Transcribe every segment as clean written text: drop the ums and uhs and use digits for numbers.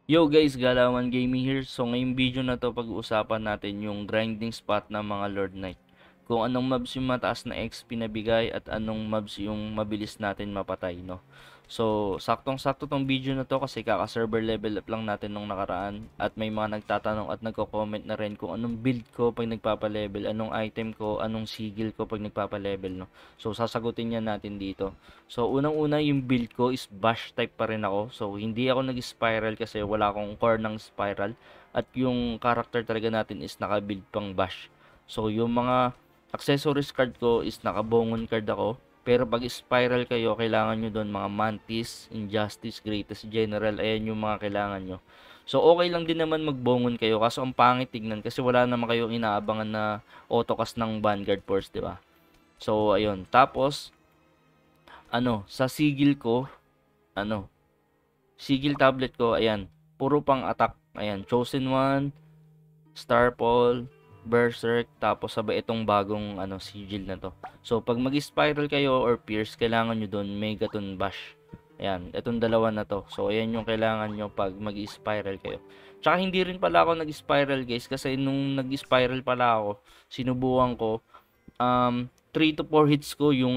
Yo guys, Galawan Gaming here. So ngayong video na to pag-uusapan natin yung grinding spot ng mga Lord Knight. Kung anong mobs yung mataas na XP na bigay at anong mobs yung mabilis natin mapatay, no? So, saktong-sakto tong video na to kasi kaka-server level up lang natin nung nakaraan at may mga nagtatanong at nagko-comment na rin kung anong build ko pag nagpapa-level, anong item ko, anong sigil ko pag nagpapa-level, no? So, sasagutin yan natin dito. So, unang-una yung build ko is bash type pa rin ako. So, hindi ako nag-spiral kasi wala akong core ng spiral. At yung character talaga natin is naka-build pang bash. So, yung mga accessories card ko is naka-bongon card ako. Pero pag spiral kayo, kailangan nyo doon mga Mantis, Injustice, Greatest General. Ayan yung mga kailangan nyo. So, okay lang din naman magbongon kayo. Kaso, ang pangit tignan kasi wala naman kayong inaabangan na autocast ng Vanguard Force, di ba? So, ayun. Tapos, sa sigil ko, ano, sigil tablet ko, ayan, puro pang attack. Ayan, Chosen One, Starfall, Berserk, tapos sabay itong bagong sigil na to. So, pag mag-spiral kayo or pierce, kailangan nyo doon Megaton Bash. Ayan, itong dalawa na to. So, ayan yung kailangan nyo pag mag-spiral kayo. Tsaka hindi rin pala ako nag-spiral guys, kasi nung nag-spiral pala ako, sinubukan ko, 3 to 4 hits ko yung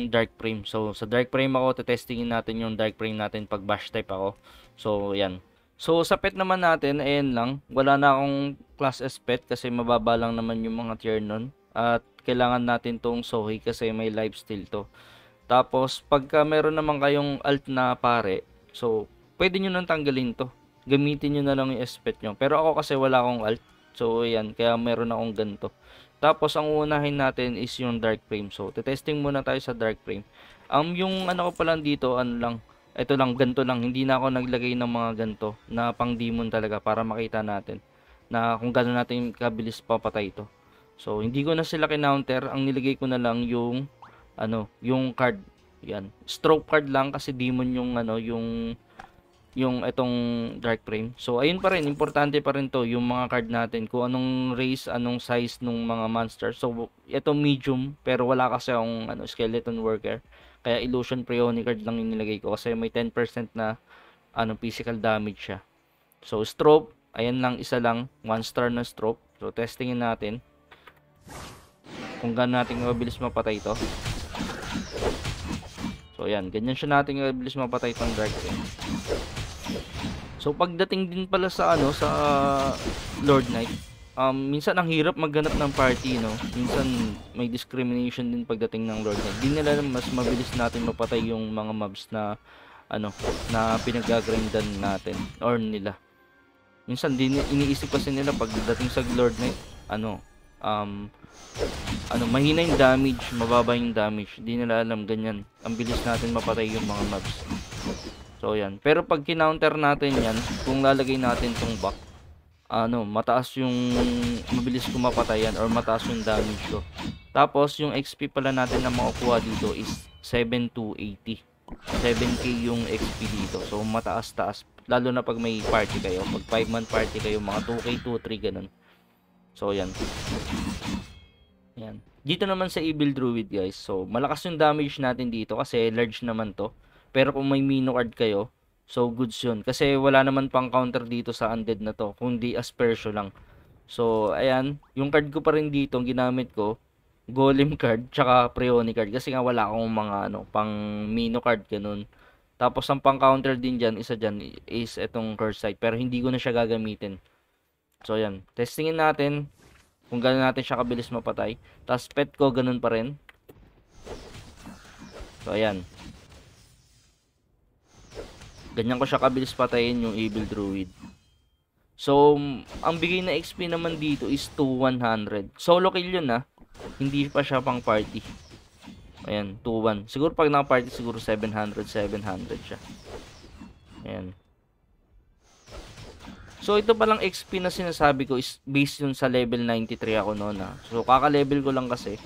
dark frame. So, sa dark frame ako, tetestingin natin yung dark frame natin pag bash type ako. So, yan. So, sa pet naman natin, ayan lang. Wala na akong class S pet kasi mababa lang naman yung mga tier nun. At kailangan natin tong Sohi kasi may lifesteal to. Tapos, pagka meron naman kayong alt na pare, so, pwede nyo nang tanggalin to. Gamitin nyo na lang yung S pet nyo. Pero ako kasi wala akong alt. So, ayan. Kaya meron akong ganito. Tapos, ang uunahin natin is yung dark frame. So, testing muna tayo sa dark frame. Yung ano ko pa lang dito, ano lang, ito lang, ganto lang. Hindi na ako naglagay ng mga ganto na pang demon talaga para makita natin na kung gaano natin kabilis papatay ito. So, hindi ko na sila kinounter. Ang nilagay ko na lang yung card. Yan. Stroke card lang kasi demon yung itong dark frame. So, ayun pa rin, importante pa rin to, yung mga card natin, kung anong race, anong size nung mga monster. So, ito medium, pero wala kasi akong skeleton worker. Kaya illusion Preoni card lang yung nilagay ko kasi may 10% na physical damage siya. So, strobe, ayan lang, isa lang, 1 star na strobe. So, testingin natin kung gaano natin mabilis mapatay ito. So, ayan, ganyan siya natin mabilis mapatay itong dark frame. So pagdating din pala sa sa Lord Knight, minsan ang hirap maghanap ng party, no. Minsan may discrimination din pagdating ng Lord Knight. Di nila mas mabilis natin mapatay yung mga mobs na na pinagagrindan natin or nila. Minsan din iniisip kasi nila pagdating sa Lord Knight, mahina yung damage, mababa yung damage. Di nila alam ganyan. Ang bilis natin mapatay yung mga mobs. So, yan. Pero pag kinounter natin yan, kung lalagay natin tong back, mataas yung mabilis ko mapatayan or mataas yung damage ko. Tapos, yung XP pala natin na makukuha dito is 7 to 80. 7k yung XP dito. So, mataas-taas. Lalo na pag may party kayo. Pag 5-man party kayo, mga 2k, 2-3, ganun. So, yan. Yan. Dito naman sa Evil Druid, guys. So, malakas yung damage natin dito kasi large naman to. Pero kung may Mino card kayo, so goods yun. Kasi wala naman pang counter dito sa undead na to, kundi Aspersio lang. So, ayan, yung card ko pa rin dito, ginamit ko, Golem card, tsaka Preoni card. Kasi nga wala akong mga pang Mino card, ganun. Tapos, ang pang counter din dyan, isa dyan, is itong Curse Sight. Pero hindi ko na siya gagamitin. So, ayan, testingin natin kung gano'n natin siya kabilis mapatay. Tapos, pet ko, ganun pa rin. So, ayan. Ganyan ko siya kabilis patayin yung Evil Druid. So, ang bigay na XP naman dito is 2-100. Solo kill yun Hindi pa siya pang party. Ayan, 2-1. Siguro pag naka-party, siguro 700 siya. Ayan. So, ito palang XP na sinasabi ko is based yun sa level 93 ako noon So, kaka-level ko lang kasi.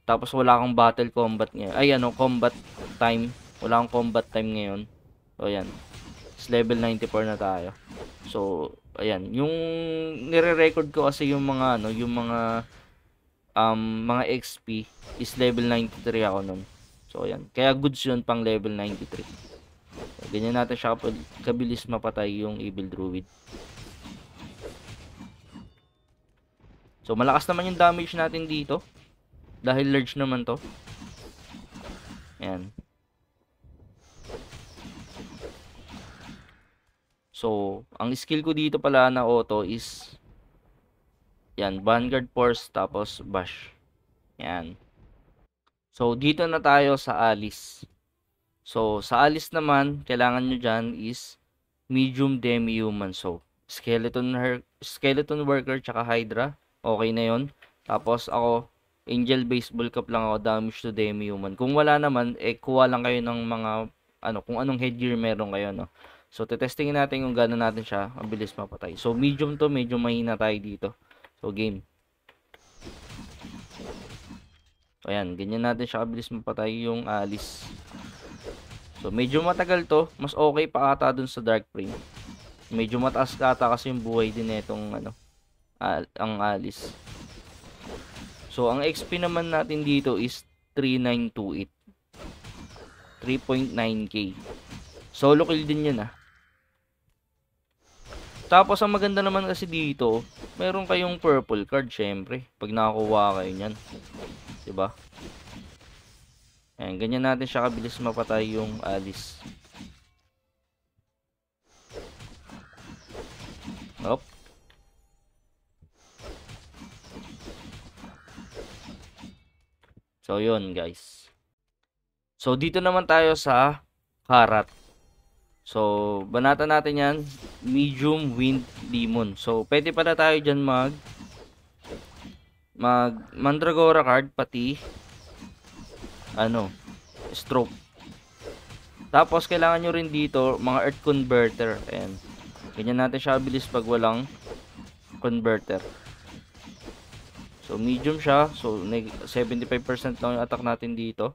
Tapos, wala akong battle combat ngayon. Ay, combat time. Wala akong combat time ngayon. So, ayan. Level 94 na tayo. So, ayan. Yung nire-record ko kasi yung mga, mga XP is level 93 ako nun. So, ayan. Kaya goods yun pang level 93. So, ganyan natin siya kabilis mapatay yung Evil Druid. So, malakas naman yung damage natin dito. Dahil large naman to. Ayan. So, ang skill ko dito pala na auto is yan, Vanguard Force tapos Bash. Yan. So, dito na tayo sa Alice. So, sa Alice naman, kailangan nyo dyan is medium demi-human. So, skeleton worker tsaka Hydra. Okay na yon. Tapos ako, Angel Baseball Cap lang ako, damage to demi-human. Kung wala naman, kuha lang kayo ng mga, kung anong headgear meron kayo, no. So, tetestingin natin kung gano'n natin siya, mabilis mapatay. So, medium to, medyo mahina tayo dito. So, game. So, ayan, ganyan natin siya kabilis mapatay yung Alice. So, medyo matagal to. Mas okay pa ata dun sa Dark Frame. Medyo mataas ata kasi yung buhay din itong, ang Alice. So, ang XP naman natin dito is 3928. 3.9k. Solo kill din yun, Tapos, ang maganda naman kasi dito, meron kayong purple card, syempre. Pag nakakuha kayo nyan. Diba? Ayan, ganyan natin siya kabilis mapatay yung Alice. Hop. So, yun guys. So, dito naman tayo sa Karat. So, banatan natin yan. Medium Wind Demon. So, pwede pala tayo dyan mag Mandragora card, pati Stroke. Tapos, kailangan nyo rin dito mga Earth Converter. Ayan. Ganyan natin siya bilis pag walang Converter. So, medium siya. So, 75% lang yung attack natin dito.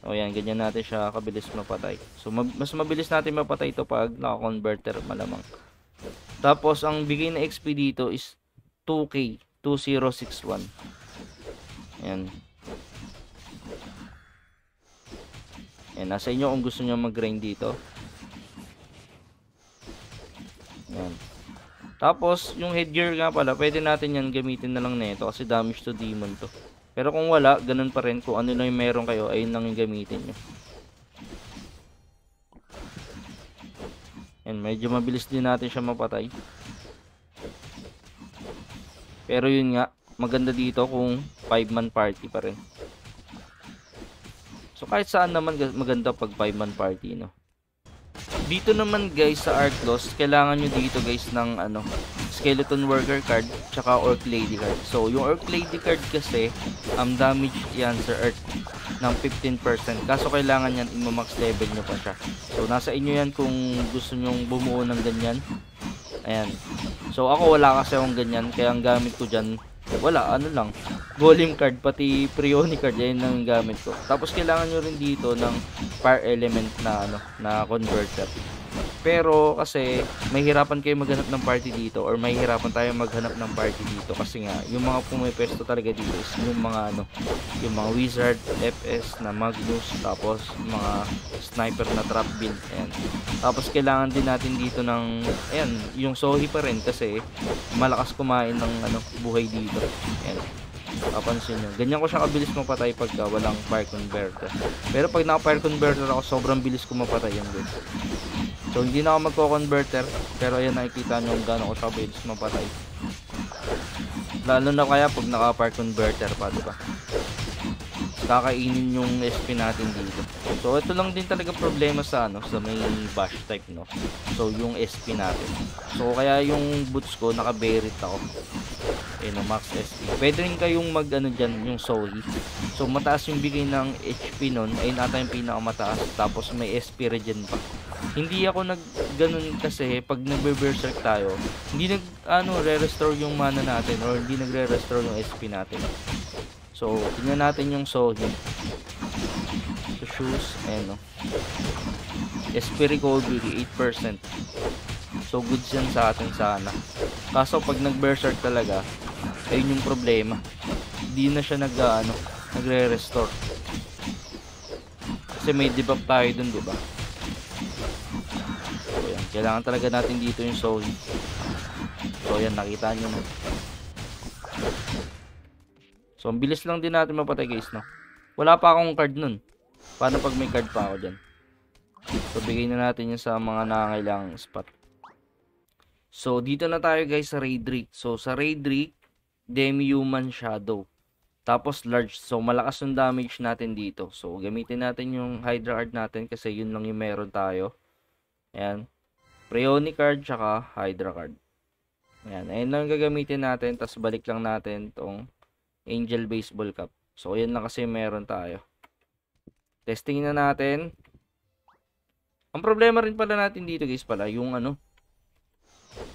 O yan, ganyan natin siya kabilis mapatay. So, mas mabilis natin mapatay ito pag naka-converter malamang. Tapos, ang bigay na XP dito is 2k. 2061. Ayan. Ayan, nasa inyo kung gusto nyo mag-grind dito. Ayan. Tapos, yung headgear nga pala, pwede natin yan gamitin na lang nito kasi damage to demon to. Pero kung wala, ganun pa rin. Kung ano lang yung meron kayo, ayun lang yung gamitin nyo. Ayan, medyo mabilis din natin siya mapatay. Pero yun nga, maganda dito kung 5-man party pa rin. So kahit saan naman maganda pag 5-man party, no. Dito naman guys sa Arclos, kailangan nyo dito guys ng Skeleton Worker card tsaka Orc Lady card. So yung Orc Lady card kasi damage yan sa Earth ng 15%. Kaso kailangan yan i-max level nyo pa siya. So nasa inyo yan kung gusto nyong bumuo ng ganyan. Ayan. So ako wala kasi akong ganyan, kaya ang gamit ko dyan, wala, lang, Golem card, pati Prioni card, yan ang gamit ko. Tapos kailangan nyo rin dito ng Fire Element na converter. Pero kasi mahihirapan kayo maghanap ng party dito, or mahihirapan tayo maghanap ng party dito kasi nga yung mga pumipesto talaga dito is yung mga yung mga wizard, FS na Magnus, tapos mga sniper na trap build. Ayan. Tapos kailangan din natin dito ng yung Sohi pa rin kasi malakas kumain ng buhay dito. Ayan. Papansin nyo, ganyan ko siya kabilis mapatay pagka walang fire converter. Pero pag naka fire converter ako, sobrang bilis ko mapatay yan guys. So hindi na ako magko-converter, pero ayan, nakikita nyo kung gaano ko siya bilis mapatay. Lalo na kaya pag naka fire converter pa, diba? Kakainin yung SP natin dito. So ito lang din talaga problema sa sa may bash type, no. So yung SP natin. So kaya yung boots ko naka-berit ako. Max SP. Pwede rin kayong mag dyan, yung Sohi. So mataas yung bigay ng HP nun, ayun ata yung pinakamataas. Tapos may SP regen pa. Hindi ako ganun kasi pag nagbe-berserk tayo, hindi re-restore yung mana natin, or hindi nagre-restore yung SP natin. So, tingnan natin yung Sohi. So, shoes, SP recovery, 8%. So, goods yan sa atin sana. Kaso, pag nag-berserk talaga, ayun yung problema. Hindi na siya nagre-restore. Kasi may debuff tayo dun, diba? Kailangan talaga natin dito yung Zoe. So ayan, nakita nyo na. So ang bilis lang din natin mapatay guys, no? Wala pa akong card nun. Paano pag may card pa ako dyan? So bigay na natin yun sa mga nangangailangang spot. So dito na tayo guys sa Raidrick. So sa Raidrick, Demi-Human Shadow. Tapos large. So malakas yung damage natin dito. So gamitin natin yung Hydra card natin kasi yun lang yung meron tayo. Ayan. Preoni card tsaka Hydra card. Ayan. Ayan lang gagamitin natin. Tapos balik lang natin tong Angel Baseball Cap. So ayan lang kasi meron tayo. Testing na natin. Ang problema rin pala natin dito guys pala. Yung ano.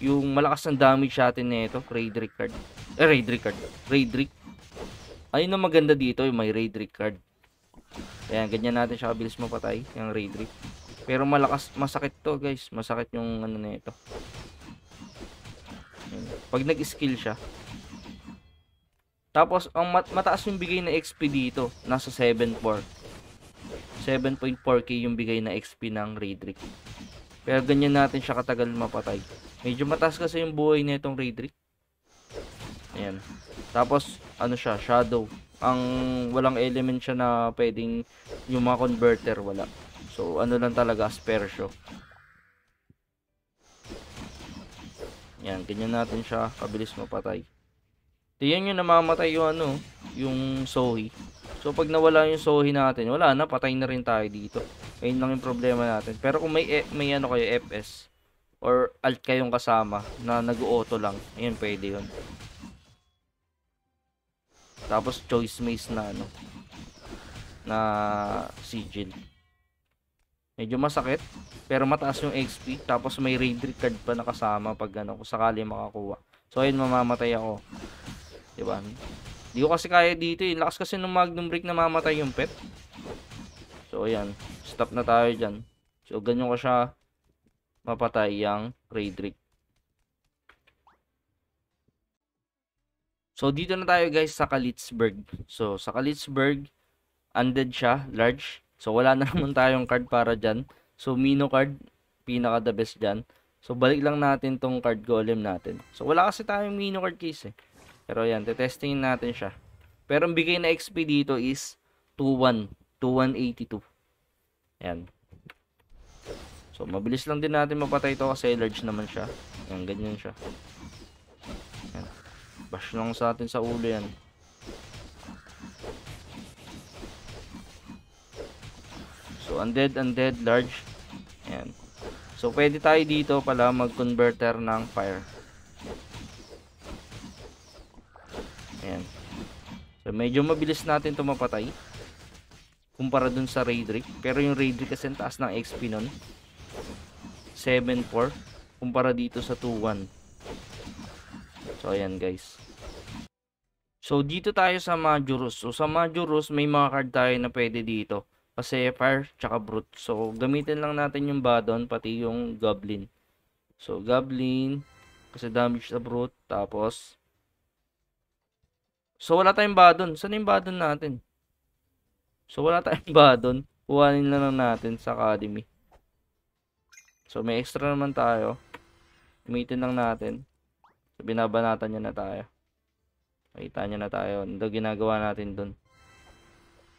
Yung malakas ng damage natin nito. Raidrick card. Raidrick card. Raidrick. Ayun ang maganda dito, yung may Raidrick card. Ayan, ganyan natin siya kabilis mapatay, yung Raidrick. Pero malakas, masakit to guys. Masakit yung ano na ito. Pag nag-skill siya. Tapos, ang mataas yung bigay na XP dito. Nasa 7.4. 7.4k yung bigay na XP ng Raidrick. Pero ganyan natin siya katagal mapatay. Medyo mataas kasi yung buhay na itong Raidrick. Ayan. Tapos, ano siya, shadow. Ang walang element siya na pwedeng yung mga converter, wala. So, ano lang talaga, Aspersio. Yan, ganyan natin siya, kabilis mapatay. Tingnan nyo, namamatay yung ano, yung Zoe. So, pag nawala yung Zoe natin, wala na, patay na rin tayo dito. Ayun lang yung problema natin. Pero kung may ano kayo, FS, or alt kayong kasama, na nag-auto lang, ayun, pwede yun. Tapos choice maze na ano na sigil. Medyo masakit pero mataas yung XP. Tapos may Raidrick card pa nakasama pag ano kung sakali makakuha. So ayun, mamamatay ako. 'Di ba? Di ko kasi kaya dito eh. Lakas kasi ng Magnum Break na mamatay yung pet. So ayan, stop na tayo diyan. So ganyan ko siya mapatay yung Raidrick. So, dito na tayo guys sa Kalitzberg. So, sa Kalitzberg, undead siya, large. So, wala na naman tayong card para dyan. So, Mino card, pinaka the best dyan. So, balik lang natin tong card golem natin. So, wala kasi tayong Mino card case eh. Pero yan, tetestingin natin siya. Pero ang bigay na XP dito is 2-1. 2-182. Yan. So, mabilis lang din natin mapatay ito kasi large naman siya. Yan, ganyan siya. Yan. Bash lang sa atin sa ulo yan. So, undead, large. Ayan. So, pwede tayo dito pala mag-converter ng fire. Ayan. So, medyo mabilis natin ito mapatay. Kumpara dun sa Raidrick. Pero yung Raidrick kasi taas ng XP nun. 7.4. Kumpara dito sa 2.1. So, ayan guys. So, dito tayo sa Majorus. So, sa Majorus, may mga card tayo na pwede dito. Kasi Fire, tsaka Brute. So, gamitin lang natin yung Badon, pati yung Goblin. So, Goblin, kasi damage sa Brute. Tapos, so, wala tayong Badon. Saan yung Badon natin? So, wala tayong Badon. Kuhanin na lang natin sa Academy. So, may extra naman tayo. Gamitin lang natin. So, binabanatan niya na tayo. Makita niya na tayo. Ano ginagawa natin dun.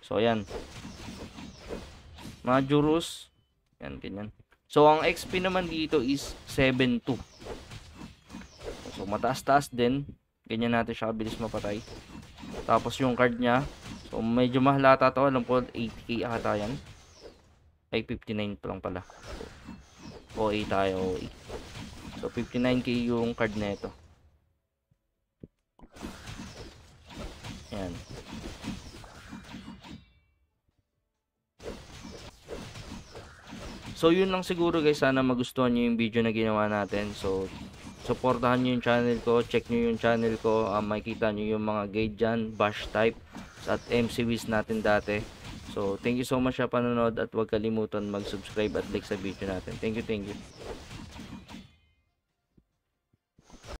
So, ayan. Majorus. Yan, ganyan. So, ang XP naman dito is 7.2. So, mataas-taas din. Ganyan natin siya kabilis mapatay. Tapos, yung card niya. So, medyo mahal ata to. Alam ko, 80k ata yan. Ay, 59 pa lang pala. So, OA tayo, OA. So, 59k yung card na ito. Yan. So, yun lang siguro guys. Sana magustuhan nyo yung video na ginawa natin. So, supportahan nyo yung channel ko. Check nyo yung channel ko. Makikita nyo yung mga guide dyan. Bash type. At MC Wiz natin dati. So, thank you so much sa panonood. At huwag kalimutan mag-subscribe at like sa video natin. Thank you, thank you.